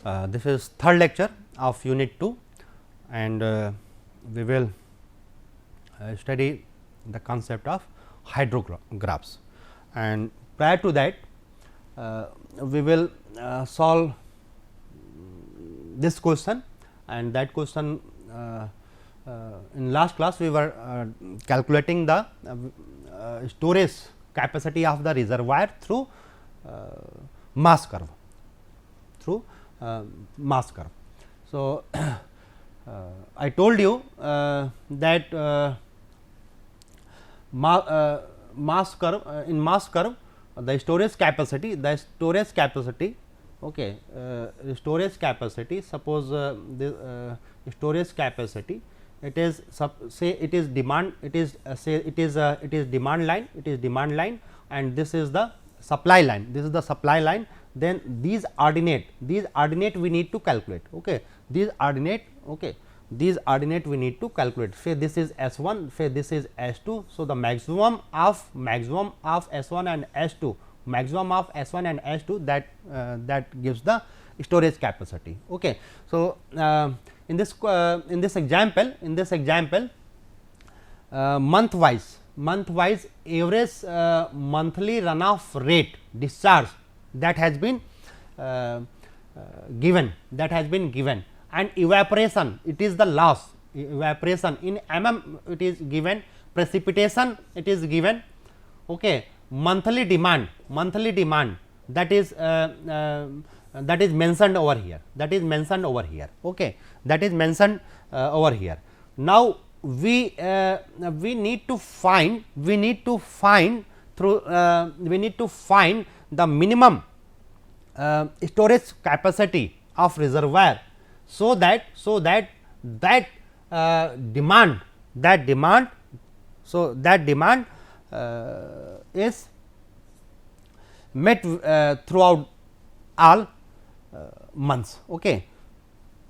This is third lecture of unit 2, and we will study the concept of hydrographs. And prior to that, we will solve this question, and that question in last class we were calculating the storage capacity of the reservoir through mass curve, mass curve. So, I told you that mass curve, in mass curve the storage capacity, okay, storage capacity, suppose the storage capacity, it is say it is demand, it is say it is demand line, and this is the supply line, then these ordinate we need to calculate, okay, these ordinate we need to calculate, say this is S1, say this is S2. So, the maximum of S1 and S2, that gives the storage capacity, okay. So, in this example, month wise average monthly runoff rate discharge that has been given, and evaporation, it is the loss, evaporation in mm it is given, precipitation it is given, okay. Monthly demand that is mentioned over here, okay, that is mentioned over here. Now, we need to find the minimum storage capacity of reservoir, so that demand is met throughout all months, okay.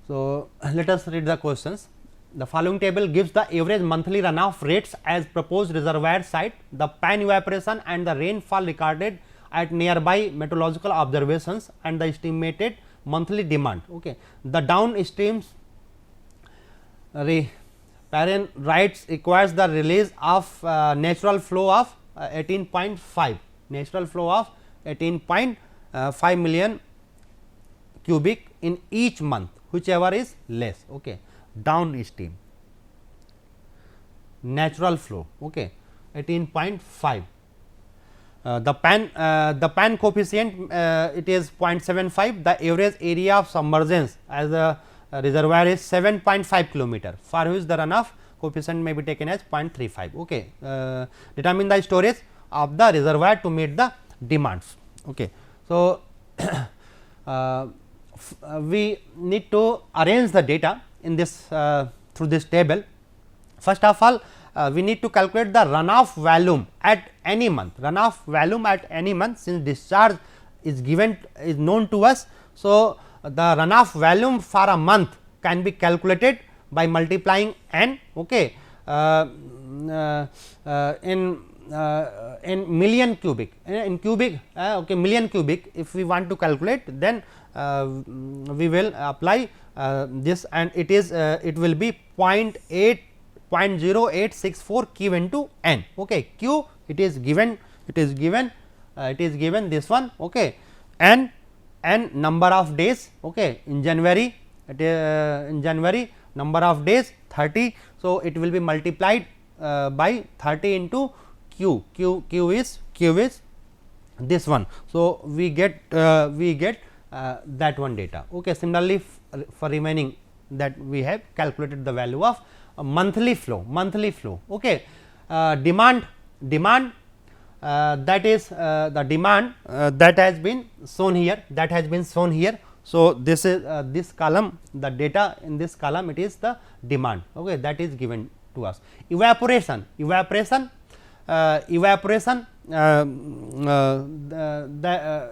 So, let us read the questions. The following table gives the average monthly runoff rates as proposed reservoir site, the pan evaporation and the rainfall recorded at nearby meteorological observations, and the estimated monthly demand, okay. The downstream parent rights requires the release of natural flow of 18.5 million cubic in each month, whichever is less, okay. Downstream natural flow, okay, 18.5. The pan coefficient it is 0.75. The average area of submergence as a reservoir is 7.5 kilometer, for which the runoff coefficient may be taken as 0.35, okay. Determine the storage of the reservoir to meet the demands, okay. So, we need to arrange the data in this through this table. First of all, we need to calculate the runoff volume at any month, since discharge is known to us. So, the runoff volume for a month can be calculated by multiplying n, okay, in million cubic, okay, million cubic. If we want to calculate, then we will apply this, and it is it will be 0.0864 Q into n, okay. Q it is given this one, okay, n number of days, okay, in January, number of days 30. So, it will be multiplied by 30 into q is this one. So, we get that one data, okay. Similarly, for remaining, that we have calculated the value of monthly flow, okay. Demand that is the demand that has been shown here, So, this is this column, the data in this column, it is the demand, okay, that is given to us. Evaporation the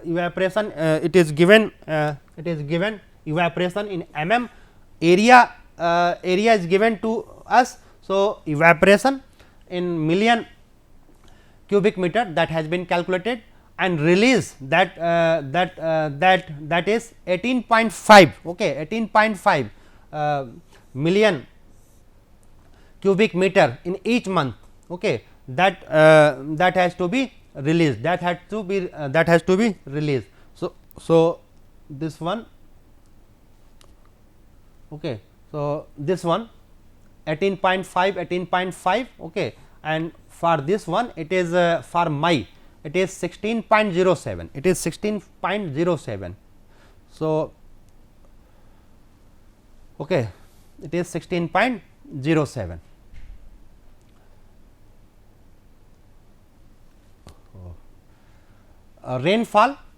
evaporation it is given evaporation in mm, area is given to us. So, evaporation in million cubic meter, that has been calculated, and release that is 18.5, okay, 18.5 million cubic meter in each month, okay, that has to be released, that has to be released. So this one, okay, so this one 18.5, okay, and for this one it is for May it is 16.07, it is 16.07. So okay, it is 16.07.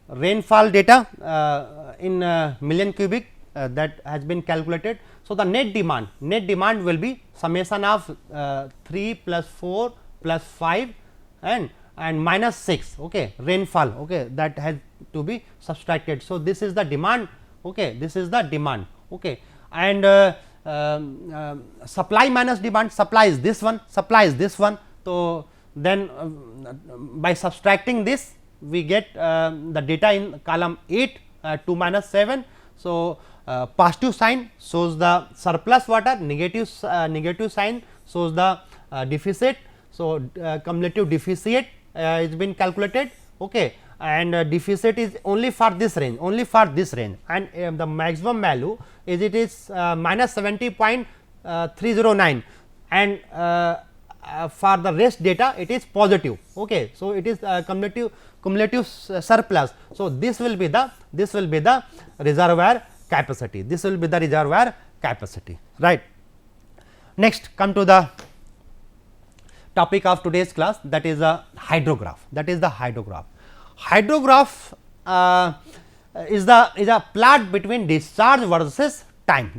Rainfall data in million cubic that has been calculated. So the net demand will be summation of 3 plus 4 plus 5 and minus 6, okay, rainfall, okay, that has to be subtracted. So this is the demand, okay, this is the demand, okay, and supply minus demand, supply is this one, So then by subtracting this we get the data in column 8, 2 minus 7. So positive sign shows the surplus water, negative sign shows the deficit. So cumulative deficit is been calculated, okay, and deficit is only for this range, and the maximum value is minus 70.309, and for the rest data it is positive, okay. So it is cumulative surplus. So this will be the reservoir capacity, right. Next, come to the topic of today's class, that is a hydrograph. Hydrograph is a plot between discharge versus time,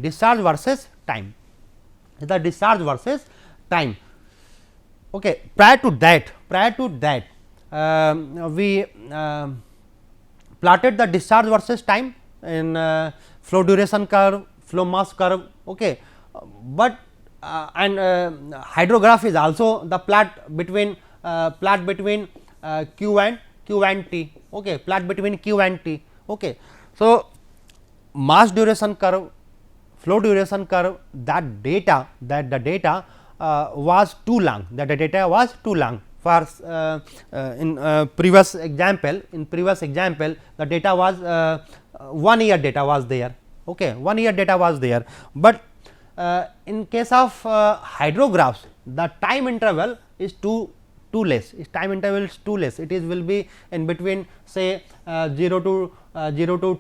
okay. Prior to that we plotted the discharge versus time in flow duration curve, flow mass curve, okay, but and hydrograph is also the plot between Q and T, okay, okay. So mass duration curve, flow duration curve, that data was too long, for in previous example, the data was 1 year data was there, okay, 1 year data was there, but in case of hydrographs the time interval is too less, it will be in between say 0 to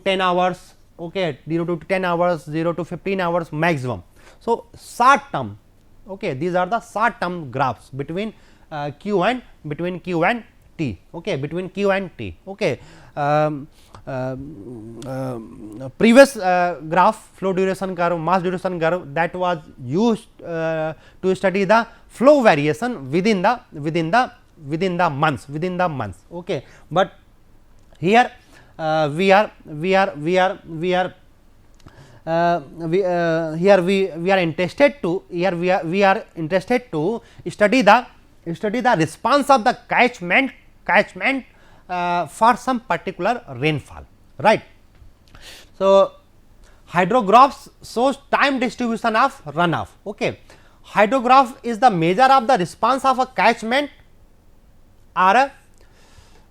10 hours, okay, 0 to 10 hours, 0 to 15 hours maximum. So short term, okay, these are the short term graphs between Q and T, okay, okay. Previous graph, flow duration curve, mass duration curve, that was used to study the flow variation within the months, okay. But here we are interested to study the response of the catchment for some particular rainfall, right. So hydrographs shows time distribution of runoff, okay. Hydrograph is the measure of the response of a catchment or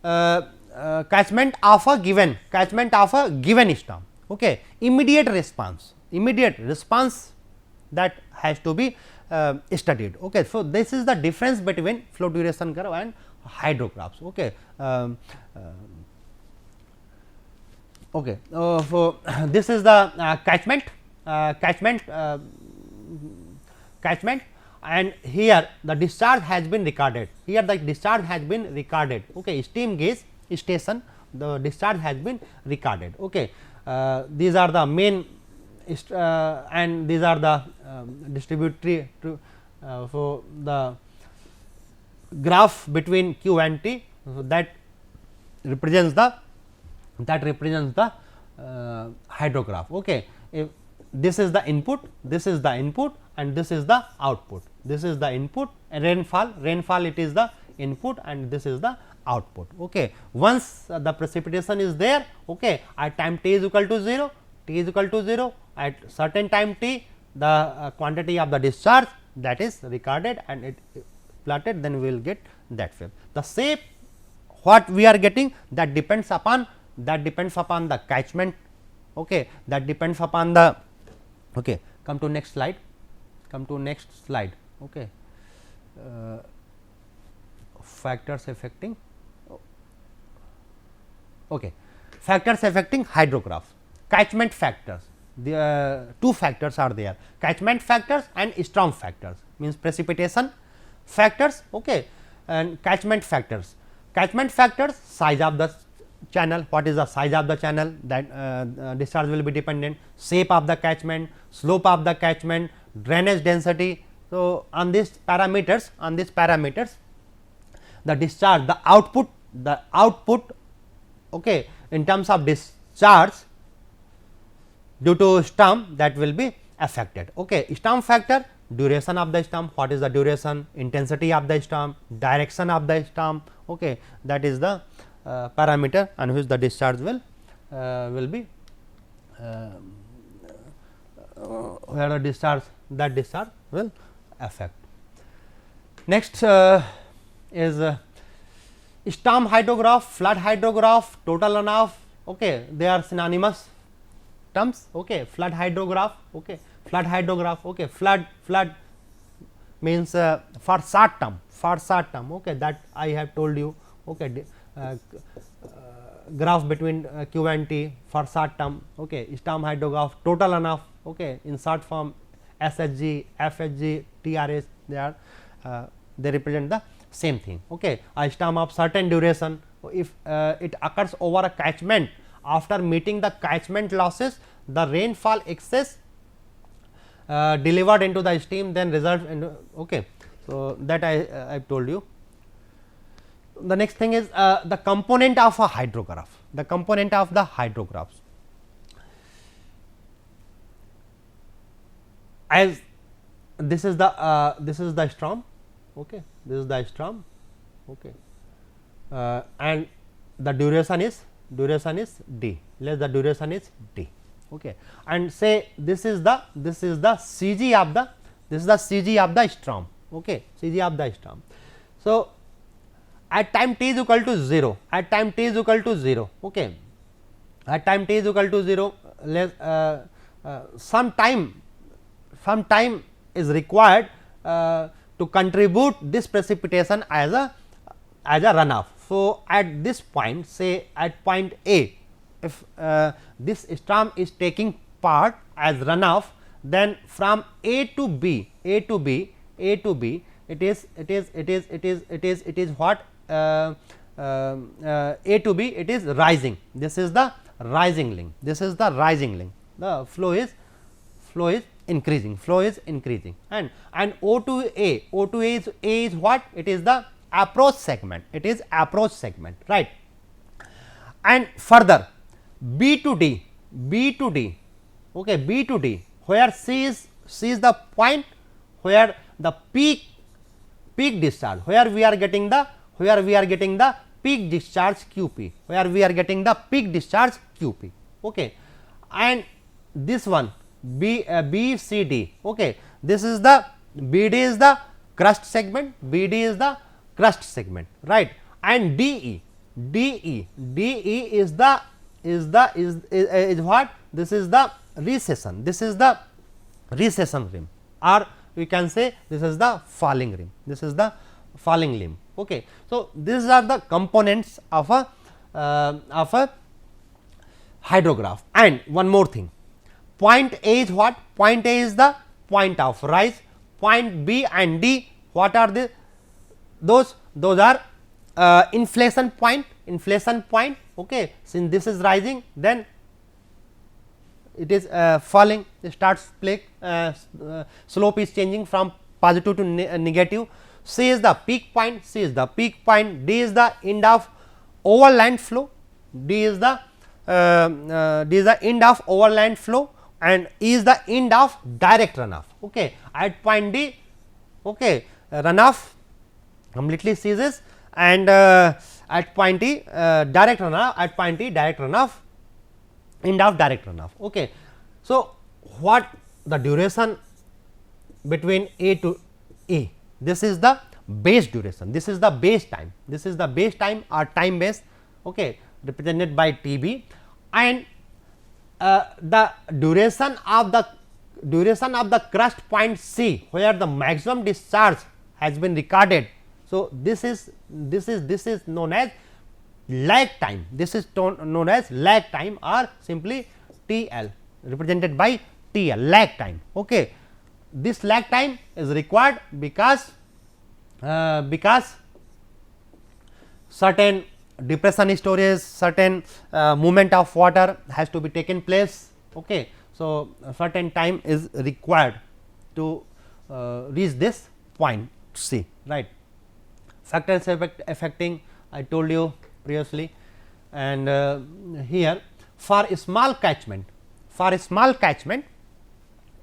a catchment of a given storm, okay. Immediate response that has to be studied, okay. So this is the difference between flow duration curve and hydrographs, okay. Okay, so this is the catchment, and here the discharge has been recorded, okay. Steam gauge station, the discharge has been recorded, okay. These are the main and these are the distributary for the graph between Q and T, that represents the hydrograph, okay. If this is the input, and this is the output, and rainfall it is the input and this is the output. Okay. Once the precipitation is there, okay, at time t is equal to 0, t is equal to 0, at certain time t the quantity of the discharge that is recorded and it plotted, then we will get that wave. The shape what we are getting, that depends upon the catchment, okay, that depends upon the, okay. Come to next slide, okay. Factors affecting, okay, factors affecting hydrograph. Catchment factors, the two factors are there, catchment factors and storm factors, means precipitation factors, okay, and catchment factors. Catchment factors, size of the channel, what is the size of the channel, that discharge will be dependent, shape of the catchment, slope of the catchment, drainage density. So, on these parameters, the discharge, the output, okay, in terms of discharge due to storm, that will be affected. Okay. Storm factor, duration of the storm, what is the duration, intensity of the storm, direction of the storm, okay, that is the parameter on which the discharge will be where the discharge, that discharge will affect. Next is storm hydrograph, flood hydrograph, total runoff, okay, they are synonymous terms, okay. Flood hydrograph, okay, okay, flood means for short term, okay, that I have told you, okay, graph between q and t for short term, okay. Storm hydrograph, total runoff, okay, in short form SHG, FHG, TRS, they represent the same thing, okay. A storm of certain duration, if it occurs over a catchment, after meeting the catchment losses, the rainfall excess delivered into the stream, then result in, okay. So, that I have told you. The next thing is the component of a hydrograph, as this is the storm, okay, this is the storm, okay, and the duration is d, let the duration is d, okay, and say this is the CG of the storm, okay, CG of the storm. So, at time t is equal to 0, okay, at time t is equal to 0, some time is required to contribute this precipitation as a runoff. So, at this point, say at point A, if this storm is taking part as runoff, then from A to B, it is what A to B, it is rising. This is the rising link. The flow is increasing, and O to A is what? It is the approach segment. Right. And further B to D, okay, B to D, where C is the point where the peak discharge, where we are getting the peak discharge QP, okay, and this one B C D, okay, this is the BD is the crust segment, right, and DE is what? This is the recession rim, or we can say this is the falling rim, limb, okay. So, these are the components of a hydrograph. And one more thing, point A is what? Point A is the point of rise, point B and D, what are those are inflation point, okay. Since this is rising, then it is falling, it starts slope is changing from positive to negative. C is the peak point, D is the end of overland flow, and E is the end of direct runoff, okay. At point D, okay, runoff completely ceases, and at point E direct runoff, at point E direct runoff, end of direct runoff. Okay. So, what the duration between A to E, this is the base duration, this is the base time, this is the base time or time base, okay, represented by T b, and the duration of the crust point C, where the maximum discharge has been recorded. So, this is known as lag time, this is known as lag time or simply T L, represented by T L, lag time. Okay. This lag time is required because certain depression storage, certain movement of water has to be taken place. Okay. So, certain time is required to reach this point C, right. Factors affecting, I told you previously, and here for a small catchment,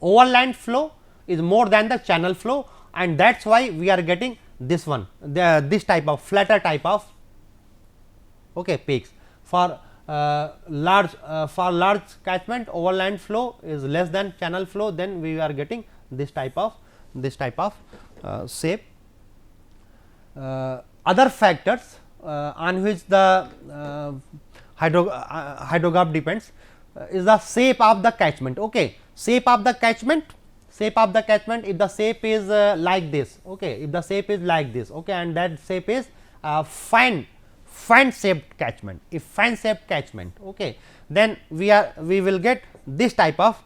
overland flow is more than the channel flow, and that is why we are getting this one, this type of flatter type of, okay, peaks. For large catchment, overland flow is less than channel flow, then we are getting this type of shape. Other factors on which the hydrograph depends is the shape of the catchment. Okay. Shape of the catchment, if the shape is like this, okay, if the shape is like this, okay, and that shape is fan shaped catchment, if fan shaped catchment, okay, then we will get this type of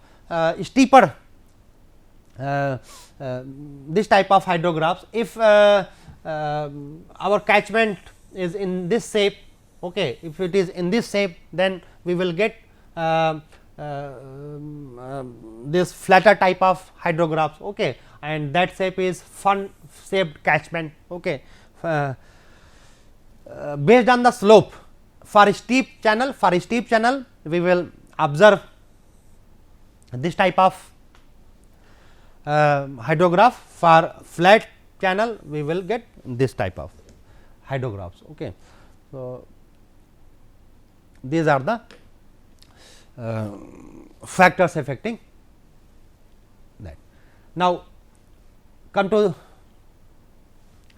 steeper this type of hydrographs. If our catchment is in this shape, okay, if it is in this shape, then we will get this flatter type of hydrographs, okay, and that shape is fan shaped catchment. Okay. Based on the slope, for steep channel, we will observe this type of hydrograph. For flat channel, we will get this type of hydrographs. Okay. So, these are the factors affecting that. Now, come to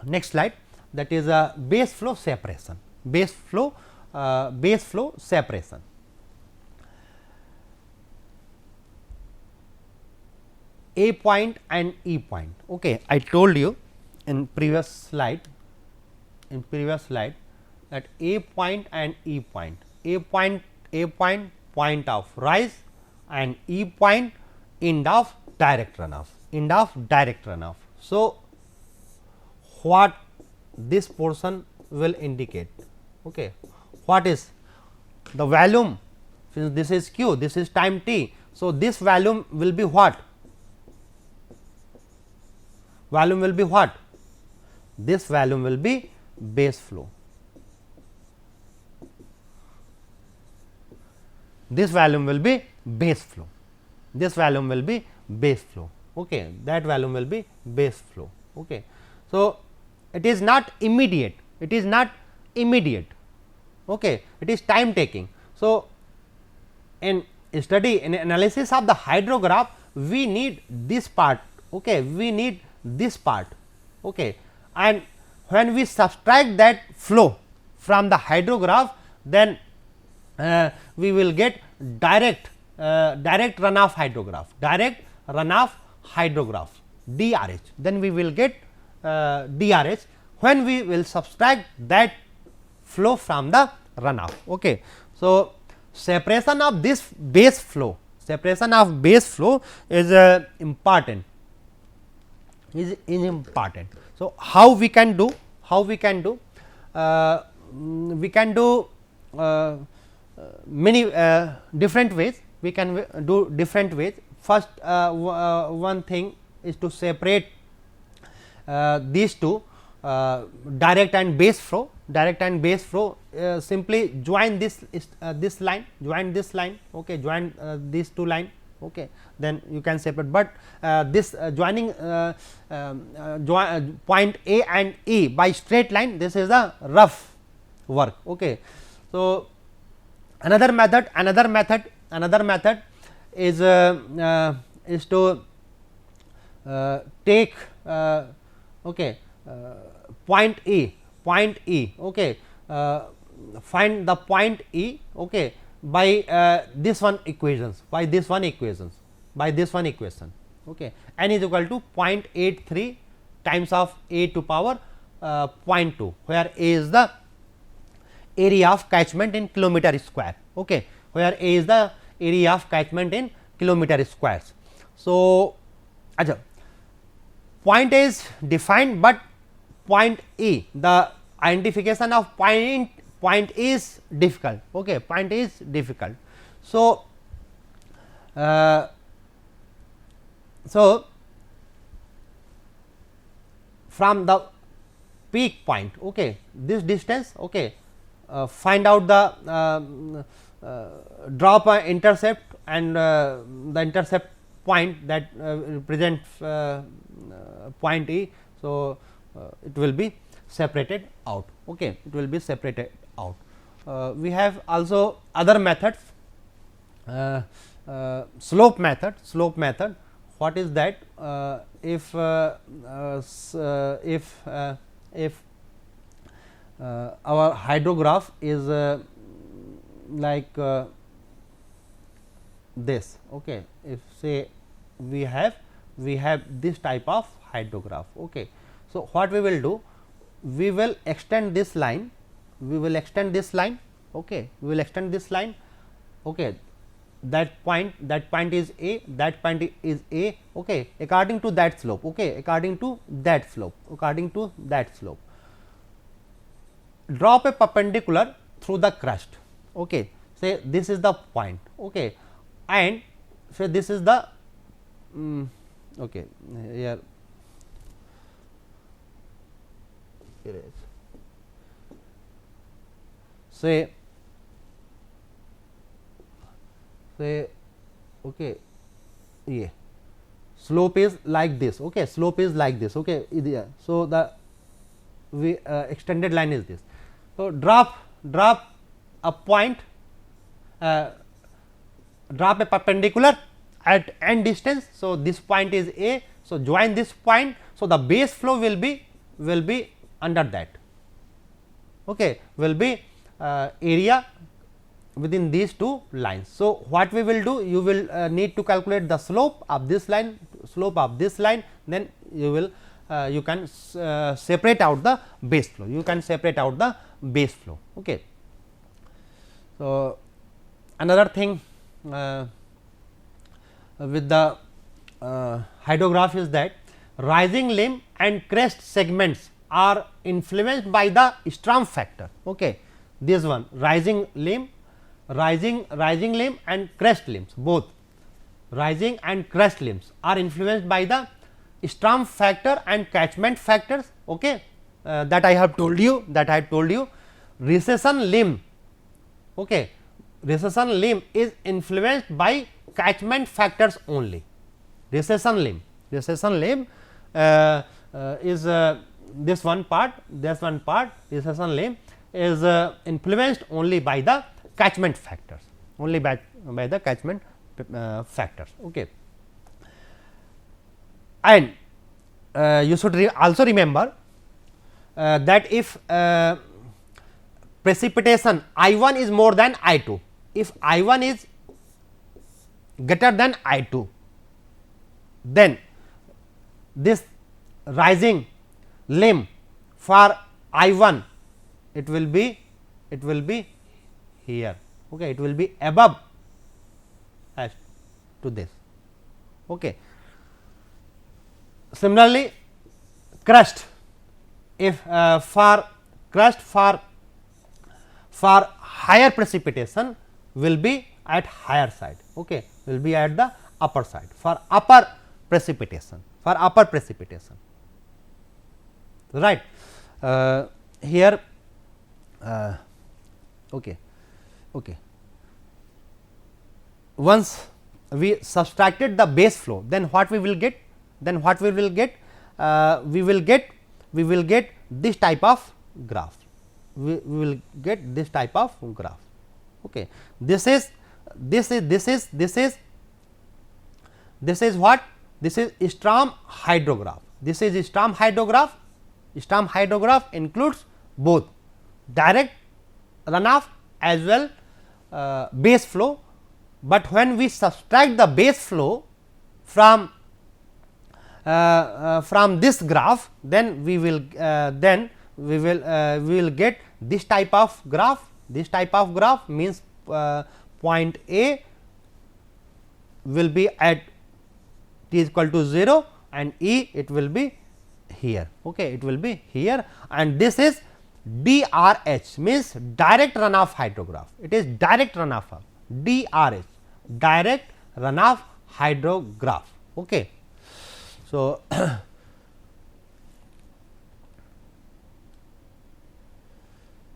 next slide, that is a base flow separation. Base flow separation. A point and E point. Okay, I told you in previous slide that A point and E point. A point point of rise and E point end of direct runoff. So, what this portion will indicate? Okay, what is the volume? Since this is q, this is time t. So, this volume will be what? This volume will be base flow. This volume will be base flow. Okay, that volume will be base flow. Okay. So, it is not immediate. Okay, it is time taking. So, in analysis of the hydrograph, we need this part. Okay, Okay, and when we subtract that flow from the hydrograph, then we will get direct runoff hydrograph, DRH. Then we will get DRH when we will subtract that flow from the runoff. Okay. So, separation of this base flow is important. So, how we can do? We can do many different ways. We can do different ways. First, one thing is to separate these two, direct and base flow. Simply join this line, okay, join these two line, okay, then you can separate. But this joining point A and E by straight line, this is a rough work. Okay. So, another method is to take okay, point E, okay, find the point E, okay, by this one equations, by this one equation, okay, n is equal to 0.83 times of a to power 0.2, where a is the area of catchment in kilometer square, okay, where a is the area of catchment in kilometer squares. So, acha, point A is defined, but point E, the identification of point is difficult, okay, point is difficult. So, from the peak point, okay, this distance, okay, find out the drop intercept and the intercept point that represents point E. So, it will be separated out, okay, it will be separated out. We have also other methods, slope method. What is that? If our hydrograph is like this, okay, if say we have this type of hydrograph, okay. So, what we will do? We will extend this line, okay, we will extend this line, okay, that point is A, that point is A, okay, according to that slope, okay, according to that slope, drop a perpendicular through the crust, okay, say this is the point, okay, and say this is the okay, here it is, say okay, yeah, slope is like this, okay, okay. So, the extended line is this. So, drop a point, drop a perpendicular at n distance. So, this point is A. So, join this point. So, the base flow will be under that, okay, will be area within these two lines. So, what we will do? You will need to calculate the slope of this line, then you will you can separate out the base flow, okay. So, another thing with the hydrograph is that rising limb and crest segments are influenced by the Strum factor, okay. This one, rising limb and crest limbs, both rising and crest limbs are influenced by the Strum factor and catchment factors, okay, that I have told you, recession limb, okay, recession limb is influenced by catchment factors only. Recession limb is this one part, recession limb is influenced only by the catchment factors, factors, okay. And you should also remember that if precipitation I1 is more than I2, if I1 is greater than I2, then this rising limb for I1 it will be here, okay, it will be above as to this, okay. Similarly, crust, if for higher precipitation will be at higher side, okay, will be at the upper side for upper precipitation, right. Here okay. Once we subtracted the base flow, then what we will get? We will get this type of graph, we will get this type of graph. Okay. This is what? This is Stram hydrograph. This is Stram hydrograph. Stram hydrograph includes both direct runoff as well base flow, but when we subtract the base flow from this graph, then we will get this type of graph. This type of graph means point A will be at t is equal to 0 and E it will be here. Okay, it will be here, and this is DRH means direct runoff hydrograph. It is direct runoff of DRH, direct runoff hydrograph. Okay. So,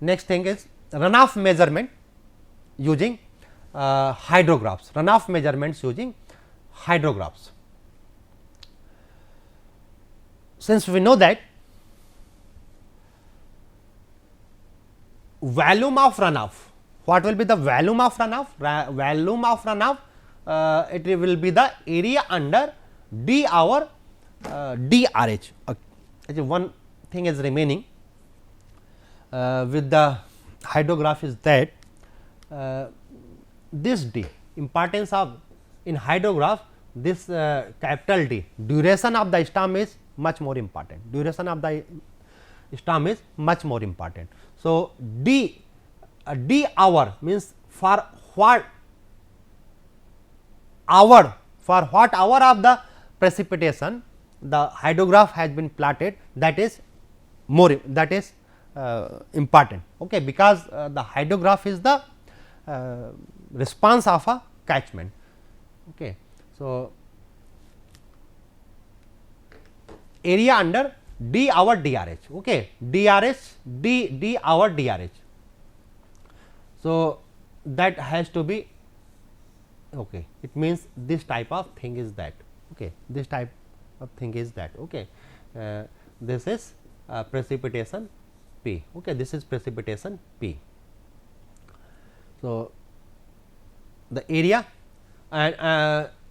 next thing is runoff measurement using hydrographs, runoff measurements using hydrographs. Since we know that volume of runoff, what will be the volume of runoff? Volume of runoff, it will be the area under d hour DRH. Actually, one thing is remaining with the hydrograph is that this D, importance of in hydrograph, this capital D, duration of the storm is much more important. Duration of the storm is much more important. So, D hour means for what hour, of the precipitation the hydrograph has been plotted, that is more, that is important. Okay, because the hydrograph is the response of a catchment. Okay. So, area under d hour DRH. Okay, DRH d hour DRH. So, that has to be okay. It means this type of thing is that. Okay, this type of thing is that. Okay, this is precipitation P. Okay, this is precipitation P. So, the area and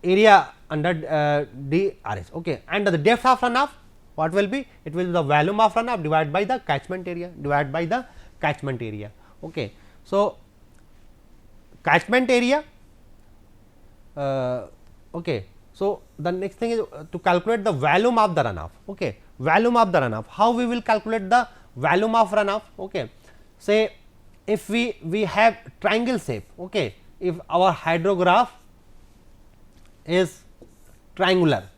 area under DRH. Okay, and the depth of runoff, what will be? It will be the volume of runoff divided by the catchment area, Okay. So, catchment area. Okay. So, the next thing is to calculate the volume of the runoff. Okay, volume of the runoff. How we will calculate the volume of runoff? Okay, say if we have triangle shape. Okay, if our hydrograph is triangular,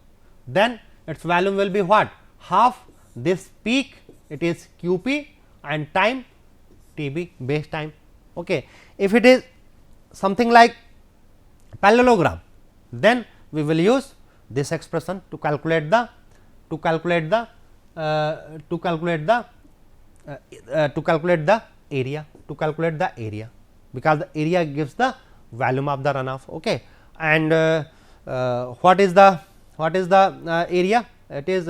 then its volume will be what? Half this peak, it is QP, and time TB, base time. Okay, if it is something like parallelogram, then we will use this expression to calculate the area, because the area gives the volume of the runoff. Okay, and what is the area? It is